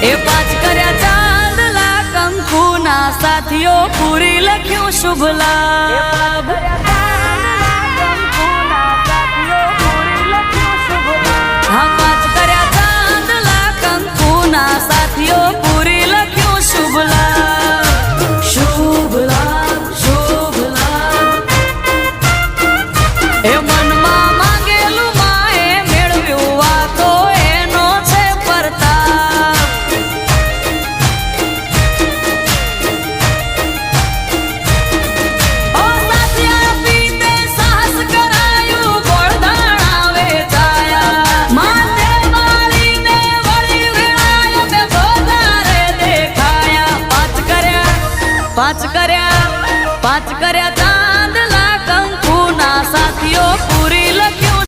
એ પાંચ કર્યા ચાંદલા કંકુના સાથીઓ પૂરી લખ્યું શુભ લાભ હા પાંચ કર્યા ચાંદલા કંકુના સાથીઓ પૂરી લખ્યું શુભ લાભ શુભ લાભ શુભ લાભ એ મનમાં માંગેલું માએ મેળવ્યું આ તો એનો છે પરતાપ ઓ સાથિયા પીતે સાહસ કરાયું ગોળધાણા વેચાયા માથે વાળીને વળી વેળાયો બે ગોધારે દેખાયા પાંચ કર્યા